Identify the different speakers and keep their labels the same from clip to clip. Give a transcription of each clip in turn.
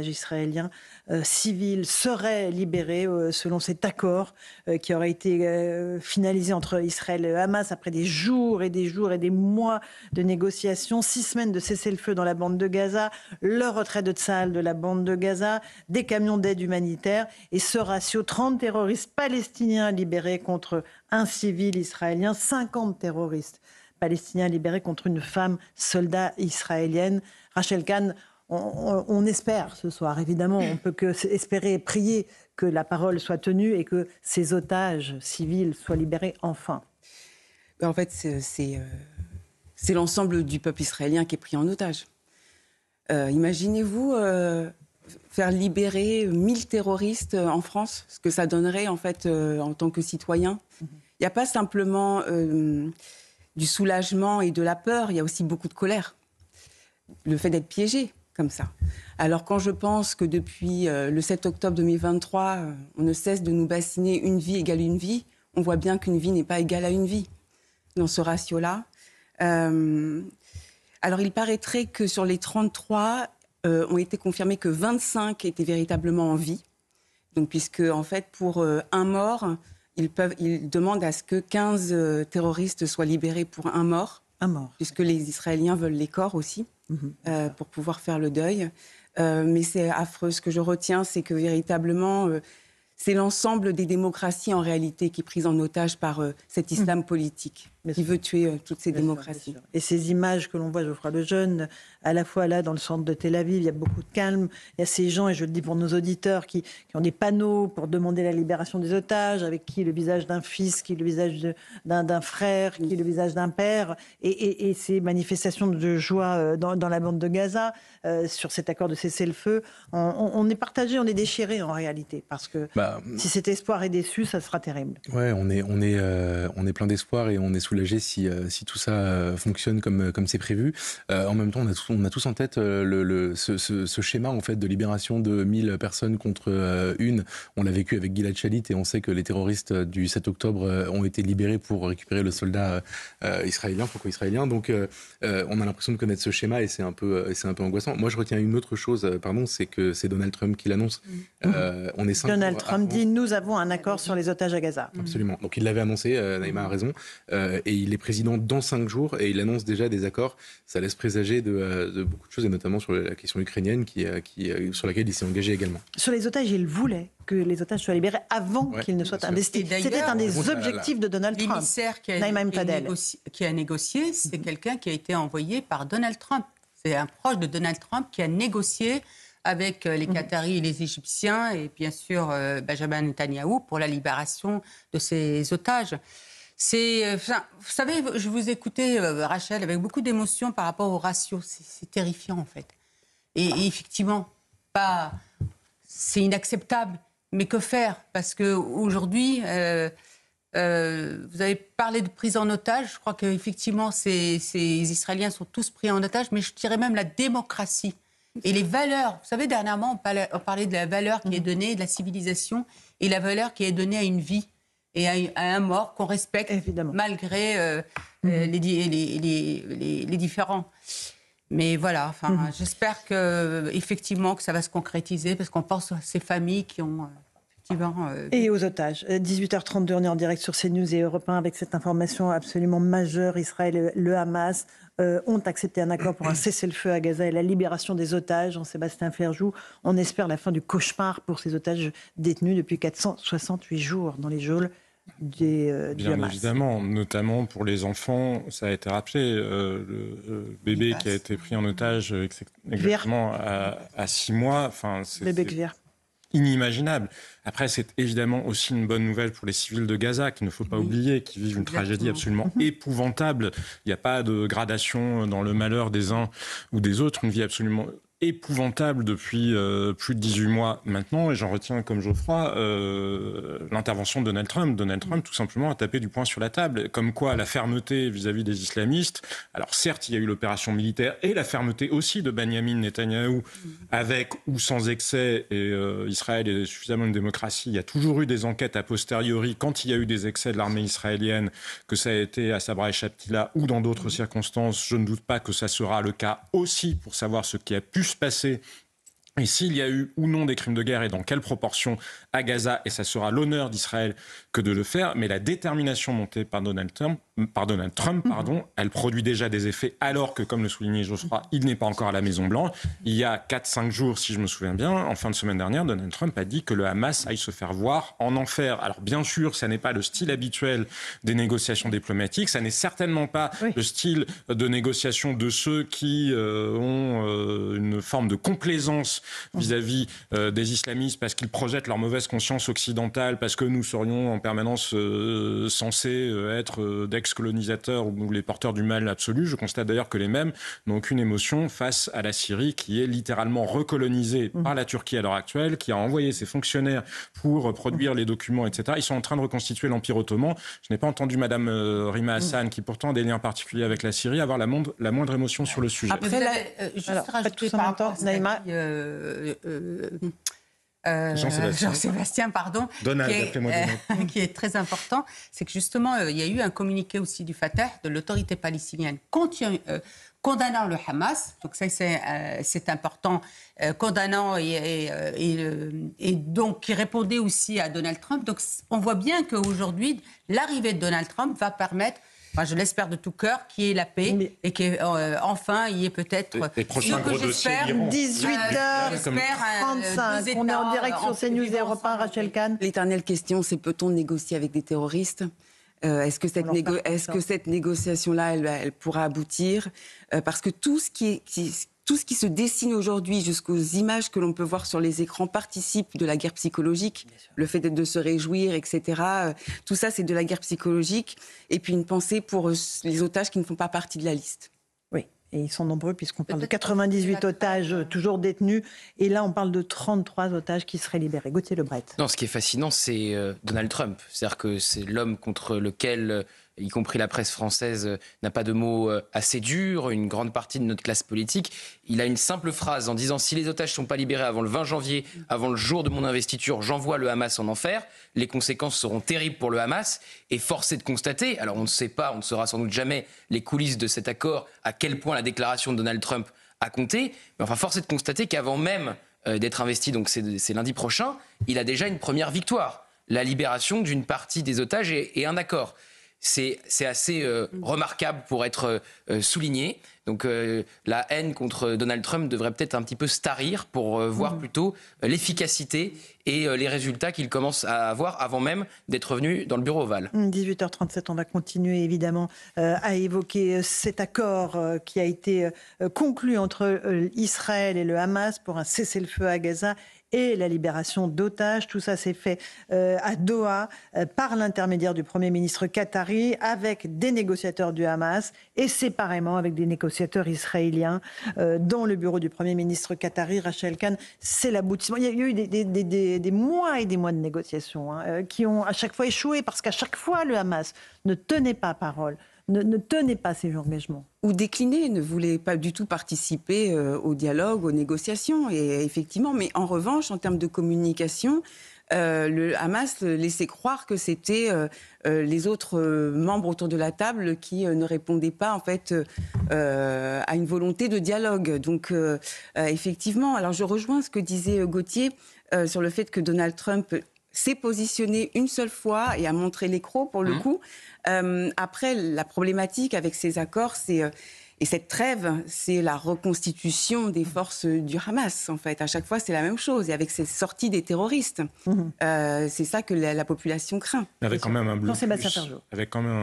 Speaker 1: israélien civil serait libéré selon cet accord qui aurait été finalisé entre Israël et le Hamas après des jours et des jours et des mois de négociations, 6 semaines de cessez-le-feu dans la bande de Gaza, le retrait de Tsahal de la bande de Gaza, des camions d'aide humanitaire et ce ratio 30 terroristes palestiniens libérés contre un civil israélien, 50 terroristes palestiniens libérés contre une femme soldat israélienne. Rachel Kahn, on espère ce soir, évidemment, on peut que espérer et prier que la parole soit tenue et que ces otages civils soient libérés enfin.
Speaker 2: En fait, c'est l'ensemble du peuple israélien qui est pris en otage. Imaginez-vous faire libérer 1000 terroristes en France, ce que ça donnerait en fait en tant que citoyen. Il n'y a pas simplement du soulagement et de la peur, il y a aussi beaucoup de colère. Le fait d'être piégé comme ça. Alors quand je pense que depuis le 7 octobre 2023, on ne cesse de nous bassiner une vie égale une vie, on voit bien qu'une vie n'est pas égale à une vie dans ce ratio-là. Alors il paraîtrait que sur les 33, ont été confirmés que 25 étaient véritablement en vie. Donc puisque en fait pour un mort, ils demandent à ce que 15 terroristes soient libérés pour un mort.
Speaker 1: Un mort.
Speaker 2: Puisque les Israéliens veulent les corps aussi, pour pouvoir faire le deuil. Mais c'est affreux. Ce que je retiens, c'est que véritablement, c'est l'ensemble des démocraties en réalité qui est prise en otage par cet islam politique qui veut tuer toutes ces démocraties.
Speaker 1: Sûr. Et ces images que l'on voit, Geoffroy Lejeune, à la fois là dans le centre de Tel Aviv, il y a beaucoup de calme. Il y a ces gens, et je le dis pour nos auditeurs, qui ont des panneaux pour demander la libération des otages, avec qui le visage d'un fils, qui le visage d'un frère, qui le visage d'un père. Et ces manifestations de joie dans la bande de Gaza, sur cet accord de cessez-le-feu, on est partagé, on est déchiré en réalité. Parce que si cet espoir est déçu, ça sera terrible.
Speaker 3: Ouais, on est plein d'espoir et on est soulagé si tout ça fonctionne comme c'est prévu. En même temps, on a tous en tête ce schéma en fait de libération de 1000 personnes contre une. On l'a vécu avec Gilad Shalit et on sait que les terroristes du 7 octobre ont été libérés pour récupérer le soldat israélien, franco-israélien. Donc on a l'impression de connaître ce schéma et c'est un peu angoissant. Moi, je retiens une autre chose, c'est que c'est Donald Trump qui l'annonce. On est 5
Speaker 1: Donald Trump dit nous avons un accord sur les otages à Gaza.
Speaker 3: Absolument. Donc il l'avait annoncé, Naïma a raison, et il est président dans 5 jours et il annonce déjà des accords. Ça laisse présager de beaucoup de choses et notamment sur la question ukrainienne sur laquelle il s'est engagé également.
Speaker 1: Sur les otages, il voulait que les otages soient libérés avant qu'ils ne soient investis. C'était un des objectifs de Donald Trump.
Speaker 4: L'émissaire qui a négocié, c'est quelqu'un qui a été envoyé par Donald Trump. C'est un proche de Donald Trump qui a négocié avec les Qataris et les Égyptiens et bien sûr Benjamin Netanyahou pour la libération de ces otages. Vous savez, je vous écoutais, Rachel, avec beaucoup d'émotion par rapport au ratio. C'est terrifiant, en fait. Et effectivement, c'est inacceptable. Mais que faire ? Parce qu'aujourd'hui, vous avez parlé de prise en otage. Je crois qu'effectivement, ces Israéliens sont tous pris en otage. Mais je dirais même la démocratie. Et les valeurs, vous savez, dernièrement, on parlait de la valeur qui est donnée, de la civilisation, et la valeur qui est donnée à une vie et à un mort qu'on respecte, évidemment, malgré les différends. Mais voilà, j'espère effectivement que ça va se concrétiser, parce qu'on pense à ces familles qui ont...
Speaker 1: Et aux otages. 18h32, on est en direct sur CNews et Europe 1 avec cette information absolument majeure. Israël et le Hamas ont accepté un accord pour un cessez-le-feu à Gaza et la libération des otages. Jean-Sébastien Ferjou, on espère la fin du cauchemar pour ces otages détenus depuis 468 jours dans les geôles du Hamas.
Speaker 5: Bien évidemment, notamment pour les enfants, ça a été rappelé, le bébé qui a été pris en otage exactement à 6 mois.
Speaker 1: Bébé Gvir.
Speaker 5: Inimaginable. Après, c'est évidemment aussi une bonne nouvelle pour les civils de Gaza, qu'il ne faut pas oublier, qui vivent une tragédie absolument épouvantable. Il n'y a pas de gradation dans le malheur des uns ou des autres, une vie absolument épouvantable depuis plus de 18 mois maintenant, et j'en retiens comme Geoffroy l'intervention de Donald Trump. Donald Trump, tout simplement, a tapé du poing sur la table, comme quoi la fermeté vis-à-vis des islamistes, alors certes, il y a eu l'opération militaire, et la fermeté aussi de Benjamin Netanyahou, avec ou sans excès, et Israël est suffisamment une démocratie, il y a toujours eu des enquêtes a posteriori, quand il y a eu des excès de l'armée israélienne, que ça a été à Sabra et Shatila, ou dans d'autres circonstances, je ne doute pas que ça sera le cas aussi, pour savoir ce qui a pu se passer Et s'il y a eu ou non des crimes de guerre et dans quelle proportion à Gaza, et ça sera l'honneur d'Israël que de le faire, mais la détermination montée par Donald Trump, elle produit déjà des effets alors que, comme le soulignait Geoffroy, il n'est pas encore à la Maison-Blanche. Il y a 4-5 jours, si je me souviens bien, en fin de semaine dernière, Donald Trump a dit que le Hamas aille se faire voir en enfer. Alors bien sûr, ça n'est pas le style habituel des négociations diplomatiques, ça n'est certainement pas le style de négociation de ceux qui ont une forme de complaisance vis-à-vis des islamistes parce qu'ils projettent leur mauvaise conscience occidentale, parce que nous serions en permanence censés être d'ex-colonisateurs ou les porteurs du mal absolu. Je constate d'ailleurs que les mêmes n'ont aucune émotion face à la Syrie qui est littéralement recolonisée par la Turquie à l'heure actuelle, qui a envoyé ses fonctionnaires pour produire les documents, etc. Ils sont en train de reconstituer l'Empire ottoman. Je n'ai pas entendu Madame Rima Hassan, qui pourtant a des liens particuliers avec la Syrie, avoir la moindre émotion sur le sujet.
Speaker 4: Après, juste rajouter par rapport à Naïma. Jean-Sébastien, pardon,
Speaker 5: Donald,
Speaker 4: qui est très important, c'est que justement, il y a eu un communiqué aussi du Fatah, de l'autorité palestinienne, condamnant le Hamas, donc ça c'est important, condamnant et donc qui répondait aussi à Donald Trump. Donc on voit bien qu'aujourd'hui, l'arrivée de Donald Trump va permettre, je l'espère de tout cœur, qu'il y ait la paix et qu'enfin il y ait peut-être
Speaker 5: les prochains gros dossiers d'Iran.
Speaker 1: 18h35, on est en direct sur CNews et Europe 1, Rachel Kahn.
Speaker 2: L'éternelle question, c'est peut-on négocier avec des terroristes ? Est-ce que cette négociation-là, elle pourra aboutir ? Parce que tout ce qui se dessine aujourd'hui, jusqu'aux images que l'on peut voir sur les écrans, participe de la guerre psychologique. Le fait de se réjouir, etc. Tout ça, c'est de la guerre psychologique. Et puis une pensée pour les otages qui ne font pas partie de la liste.
Speaker 1: Oui, et ils sont nombreux puisqu'on parle de 98 otages toujours détenus. Et là, on parle de 33 otages qui seraient libérés. Gauthier Lebret.
Speaker 6: Non, ce qui est fascinant, c'est Donald Trump. C'est-à-dire que c'est l'homme contre lequel, y compris la presse française, n'a pas de mots assez durs, une grande partie de notre classe politique. Il a une simple phrase en disant « Si les otages ne sont pas libérés avant le 20 janvier, avant le jour de mon investiture, j'envoie le Hamas en enfer. Les conséquences seront terribles pour le Hamas. » Et force est de constater, alors on ne sait pas, on ne saura sans doute jamais les coulisses de cet accord, à quel point la déclaration de Donald Trump a compté. Mais enfin, force est de constater qu'avant même d'être investi, donc c'est lundi prochain, il a déjà une première victoire. La libération d'une partie des otages et un accord. C'est assez remarquable pour être souligné. Donc la haine contre Donald Trump devrait peut-être un petit peu se tarir pour voir plutôt l'efficacité et les résultats qu'il commence à avoir avant même d'être revenu dans le bureau ovale.
Speaker 1: 18h37, on va continuer évidemment à évoquer cet accord qui a été conclu entre Israël et le Hamas pour un cessez-le-feu à Gaza et la libération d'otages. Tout ça s'est fait à Doha par l'intermédiaire du Premier ministre qatari avec des négociateurs du Hamas et séparément avec des négociateurs israéliens dans le bureau du Premier ministre qatari. Rachel Kahn, c'est l'aboutissement. Il y a eu des mois et des mois de négociations qui ont à chaque fois échoué parce qu'à chaque fois le Hamas ne tenait pas parole. Ne tenait pas ses engagements.
Speaker 2: Ou déclinait, ne voulait pas du tout participer au dialogue, aux négociations. Et effectivement, mais en revanche, en termes de communication, le Hamas laissait croire que c'était les autres membres autour de la table qui ne répondaient pas en fait à une volonté de dialogue. Donc effectivement, alors je rejoins ce que disait Gauthier sur le fait que Donald Trump s'est positionné une seule fois et a montré l'écrou pour le coup. Après, la problématique avec ces accords, et cette trêve, c'est la reconstitution des forces du Hamas, en fait. À chaque fois, c'est la même chose. Et avec ces sorties des terroristes, c'est ça que la population craint.
Speaker 5: Avec quand même un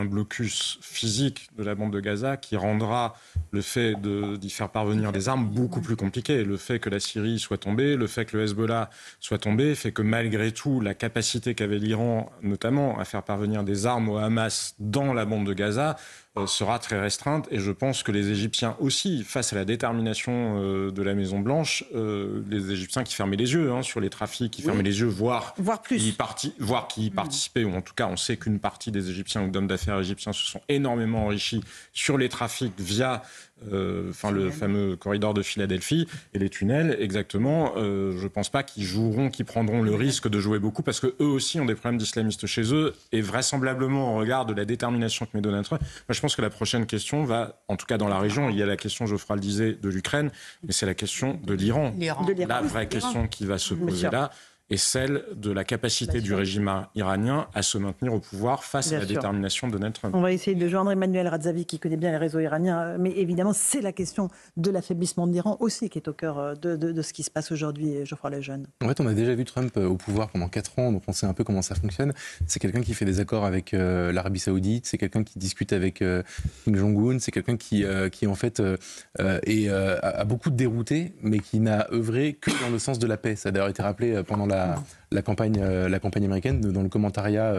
Speaker 5: blocus physique de la bande de Gaza qui rendra le fait d'y faire parvenir des armes beaucoup plus compliqué. Le fait que la Syrie soit tombée, le fait que le Hezbollah soit tombé, fait que malgré tout, la capacité qu'avait l'Iran, notamment, à faire parvenir des armes au Hamas dans la bande de Gaza, sera très restreinte. Et je pense que les Égyptiens aussi, face à la détermination de la Maison-Blanche, les Égyptiens qui fermaient les yeux sur les trafics, qui fermaient les yeux, voire qui y participaient, ou en tout cas on sait qu'une partie des Égyptiens ou d'hommes d'affaires égyptiens se sont énormément enrichis sur les trafics via le fameux corridor de Philadelphie et les tunnels, exactement. Je ne pense pas qu'ils prendront le risque de jouer beaucoup parce qu'eux aussi ont des problèmes d'islamistes chez eux et vraisemblablement, au regard de la détermination que met Donald Trump, moi je pense que la prochaine question va, en tout cas dans la région, il y a la question, Geoffroy le disait, de l'Ukraine, mais c'est la question de l'Iran. La vraie question qui va se poser là, et celle de la capacité du régime iranien à se maintenir au pouvoir face à la détermination de Donald Trump.
Speaker 1: On va essayer de joindre Emmanuel Radzavi, qui connaît bien les réseaux iraniens, mais évidemment, c'est la question de l'affaiblissement de l'Iran aussi qui est au cœur de ce qui se passe aujourd'hui, Geoffroy Lejeune.
Speaker 3: En fait, on a déjà vu Trump au pouvoir pendant 4 ans, donc on sait un peu comment ça fonctionne. C'est quelqu'un qui fait des accords avec l'Arabie Saoudite, c'est quelqu'un qui discute avec Kim Jong-un, c'est quelqu'un qui en fait, a beaucoup de déroutés, mais qui n'a œuvré que dans le sens de la paix. Ça a d'ailleurs été rappelé pendant la campagne américaine. Dans le commentariat,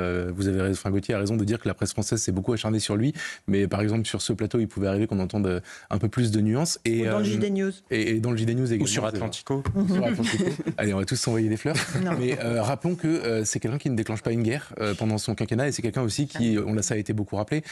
Speaker 3: Gauthier a raison de dire que la presse française s'est beaucoup acharnée sur lui, mais par exemple sur ce plateau, il pouvait arriver qu'on entende un peu plus de nuances. Et,
Speaker 1: dans le JD News.
Speaker 3: Et dans le JD News également.
Speaker 5: Ou sur Atlantico.
Speaker 3: Allez, on va tous s'envoyer des fleurs. Mais rappelons que c'est quelqu'un qui ne déclenche pas une guerre pendant son quinquennat, et c'est quelqu'un aussi qui, ça a été beaucoup rappelé,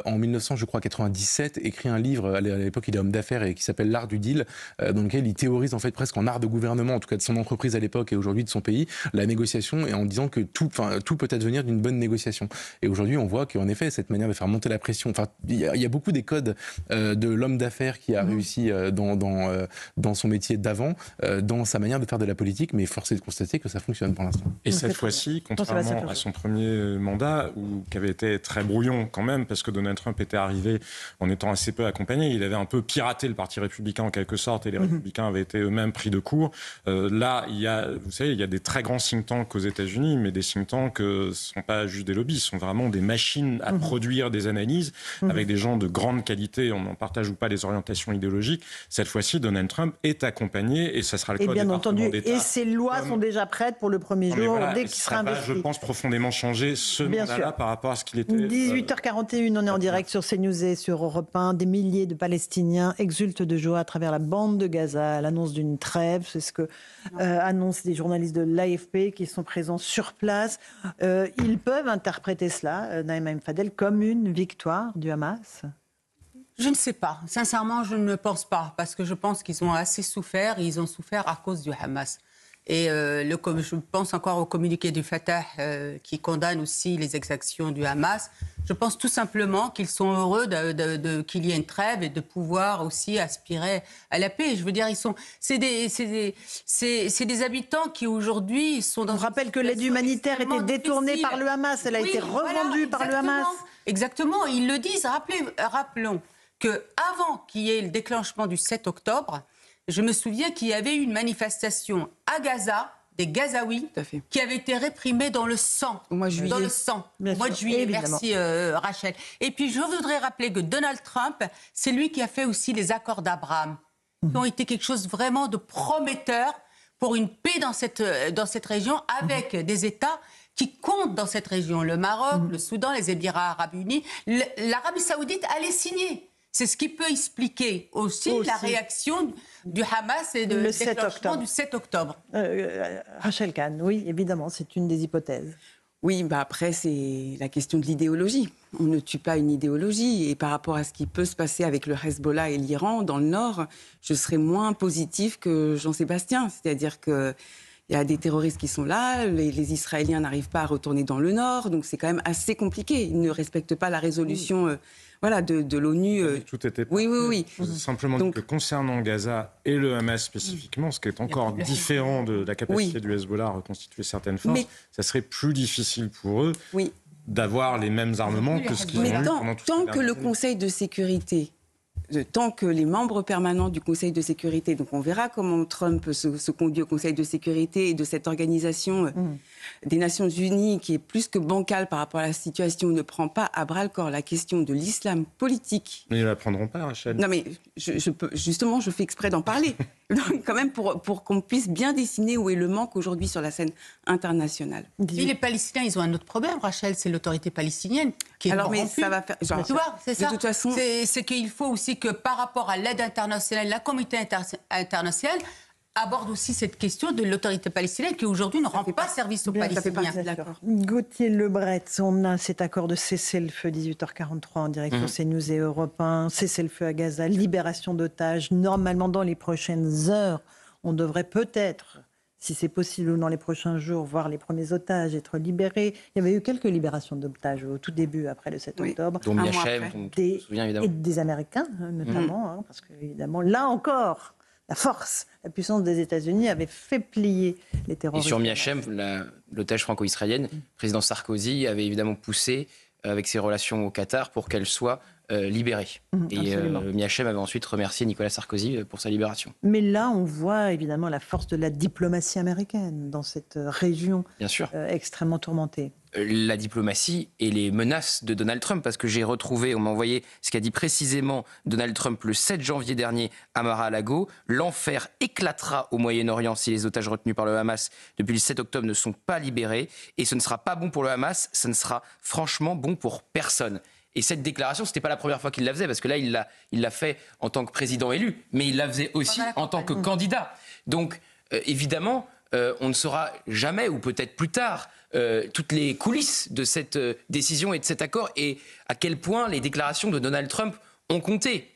Speaker 3: en 1997, écrit un livre, à l'époque il est homme d'affaires, et qui s'appelle L'art du deal, dans lequel il théorise en fait presque en art de gouvernement, en tout cas de son entreprise à l'époque et aujourd'hui de son pays, la négociation, et en disant que tout peut advenir d'une bonne négociation. Et aujourd'hui, on voit qu'en effet, cette manière de faire monter la pression, il y a beaucoup des codes de l'homme d'affaires qui a réussi dans son métier d'avant, dans sa manière de faire de la politique, mais force est de constater que ça fonctionne pour l'instant.
Speaker 5: Et cette fois-ci, contrairement à son premier mandat, qui avait été très brouillon quand même, parce que Donald Trump était arrivé en étant assez peu accompagné, il avait un peu piraté le Parti républicain en quelque sorte, et les républicains avaient été eux-mêmes pris de court. Là, vous savez, il y a des très grands think tanks aux États-Unis, mais des think tanks ne sont pas juste des lobbies, sont vraiment des machines à produire des analyses avec des gens de grande qualité. On n'en partage ou pas les orientations idéologiques. Cette fois-ci, Donald Trump est accompagné, et ça sera le cas au département d'État.
Speaker 1: Et ces lois sont déjà prêtes pour le premier jour, dès qu'il sera investi.
Speaker 5: Je pense profondément changer ce mandat-là par rapport à ce qu'il était.
Speaker 1: 18h41, on est en direct sur CNews et sur Europe 1. Des milliers de Palestiniens exultent de joie à travers la bande de Gaza à l'annonce d'une trêve. C'est ce que annoncent les journalistes de l'AFP qui sont présents sur place. Ils peuvent interpréter cela, Naïma M. Fadel, comme une victoire du Hamas ?
Speaker 4: Je ne sais pas. Sincèrement, je ne pense pas. Parce que je pense qu'ils ont assez souffert. Et ils ont souffert à cause du Hamas. Et je pense encore au communiqué du Fatah qui condamne aussi les exactions du Hamas. Je pense tout simplement qu'ils sont heureux qu'il y ait une trêve et de pouvoir aussi aspirer à la paix. Je veux dire, c'est des habitants qui aujourd'hui sont dans.
Speaker 1: On rappelle que l'aide humanitaire était détournée par le Hamas. Elle a été revendue par le Hamas.
Speaker 4: Exactement. Ils le disent. Rappelons qu'avant qu'il y ait le déclenchement du 7 octobre, je me souviens qu'il y avait eu une manifestation à Gaza, des Gazaouis, qui avaient été réprimés dans le sang. Au mois de juillet. Dans le sang. Au mois de juillet, évidemment. Merci Rachel. Et puis je voudrais rappeler que Donald Trump, c'est lui qui a fait aussi les accords d'Abraham, qui ont été quelque chose vraiment de prometteur pour une paix dans cette région, avec des États qui comptent dans cette région. Le Maroc, le Soudan, les Émirats arabes unis. L'Arabie saoudite allait signer. C'est ce qui peut expliquer aussi la réaction du Hamas et le déclenchement du 7 octobre.
Speaker 1: Rachel Kahn, oui, évidemment, c'est une des hypothèses.
Speaker 2: Oui, après, c'est la question de l'idéologie. On ne tue pas une idéologie. Et par rapport à ce qui peut se passer avec le Hezbollah et l'Iran, dans le Nord, je serais moins positive que Jean-Sébastien. C'est-à-dire qu'il y a des terroristes qui sont là, les Israéliens n'arrivent pas à retourner dans le Nord, donc c'est quand même assez compliqué. Ils ne respectent pas la résolution de l'ONU.
Speaker 5: Tout était
Speaker 2: oui.
Speaker 5: Simplement que concernant Gaza et le Hamas spécifiquement, ce qui est encore différent de la capacité du Hezbollah à reconstituer certaines forces, ça serait plus difficile pour eux d'avoir les mêmes armements que ce qu'ils ont eu pendant tout
Speaker 2: tant que le Conseil de sécurité, tant que les membres permanents du Conseil de sécurité, donc on verra comment Trump se conduit au Conseil de sécurité et de cette organisation des Nations Unies qui est plus que bancale par rapport à la situation, ne prend pas à bras-le-corps la question de l'islam politique.
Speaker 5: Mais ils ne la prendront pas, Rachel.
Speaker 2: Non mais justement, je fais exprès d'en parler, donc, quand même pour qu'on puisse bien dessiner où est le manque aujourd'hui sur la scène internationale.
Speaker 4: Puis les Palestiniens, ils ont un autre problème, Rachel, c'est l'autorité palestinienne qui est corrompue.
Speaker 2: Mais ça va faire.
Speaker 4: Tu vois, c'est ça.
Speaker 2: De toute façon,
Speaker 4: c'est qu'il faut aussi que par rapport à l'aide internationale, la communauté internationale aborde aussi cette question de l'autorité palestinienne qui aujourd'hui ne rend pas service aux Palestiniens.
Speaker 1: D'accord. Gauthier Lebret, on a cet accord de cessez-le-feu 18h43 en direct sur CNews et Europe 1, cessez-le-feu à Gaza, libération d'otages. Normalement, dans les prochaines heures, on devrait peut-être, si c'est possible ou dans les prochains jours, voir les premiers otages être libérés. Il y avait eu quelques libérations d'otages au tout début, après le 7 octobre.
Speaker 6: Dont Miachem, on se souvient évidemment.
Speaker 1: Et des Américains, notamment, parce que, évidemment, là encore, la force, la puissance des États-Unis avait fait plier les terroristes.
Speaker 6: Et sur Miachem, l'otage franco-israélienne, le président Sarkozy avait évidemment poussé avec ses relations au Qatar pour qu'elle soit libérée. Et Miachem avait ensuite remercié Nicolas Sarkozy pour sa libération.
Speaker 1: Mais là, on voit évidemment la force de la diplomatie américaine dans cette région
Speaker 6: Bien sûr.
Speaker 1: Extrêmement tourmentée.
Speaker 6: La diplomatie et les menaces de Donald Trump, parce que j'ai retrouvé, on m'a envoyé ce qu'a dit précisément Donald Trump le 7 janvier dernier à Mar-a-Lago. L'enfer éclatera au Moyen-Orient si les otages retenus par le Hamas depuis le 7 octobre ne sont pas libérés. Et ce ne sera pas bon pour le Hamas, ce ne sera franchement bon pour personne. Et cette déclaration, ce n'était pas la première fois qu'il la faisait, parce que là, il l'a fait en tant que président élu, mais il la faisait aussi en tant que candidat. Donc, évidemment, on ne saura jamais, ou peut-être plus tard, toutes les coulisses de cette décision et de cet accord, et à quel point les déclarations de Donald Trump ont compté.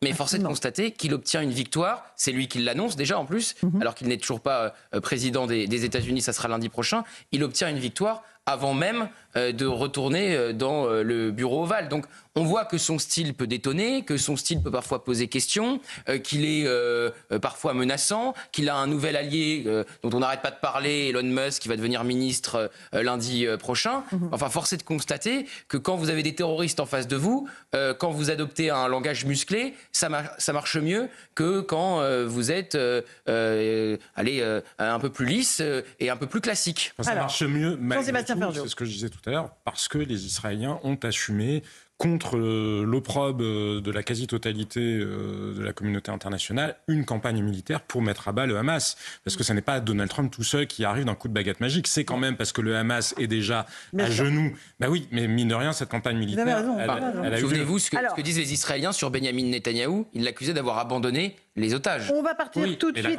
Speaker 6: Mais force est de constater qu'il obtient une victoire. C'est lui qui l'annonce déjà en plus, alors qu'il n'est toujours pas président des États-Unis, ça sera lundi prochain. Il obtient une victoire avant même de retourner dans le bureau ovale. Donc on voit que son style peut détonner, que son style peut parfois poser question, qu'il est parfois menaçant, qu'il a un nouvel allié dont on n'arrête pas de parler, Elon Musk, qui va devenir ministre lundi prochain. Enfin, force est de constater que quand vous avez des terroristes en face de vous, quand vous adoptez un langage musclé, ça marche mieux que quand vous êtes un peu plus lisse et un peu plus classique.
Speaker 5: Ça marche mieux,
Speaker 1: Jean-Sébastien Ferjou.
Speaker 5: c'est ce que je disais tout à l'heure, parce que les Israéliens ont assumé contre l'opprobre de la quasi-totalité de la communauté internationale, une campagne militaire pour mettre à bas le Hamas. Parce que ce n'est pas Donald Trump tout seul qui arrive d'un coup de baguette magique. C'est quand même parce que le Hamas est déjà à genoux. Bah oui, mais mine de rien, cette campagne militaire, elle a eu...
Speaker 6: Souvenez-vous ce que disent les Israéliens sur Benyamin Netanyahou. Ils l'accusaient d'avoir abandonné les otages.
Speaker 1: On va partir tout de suite.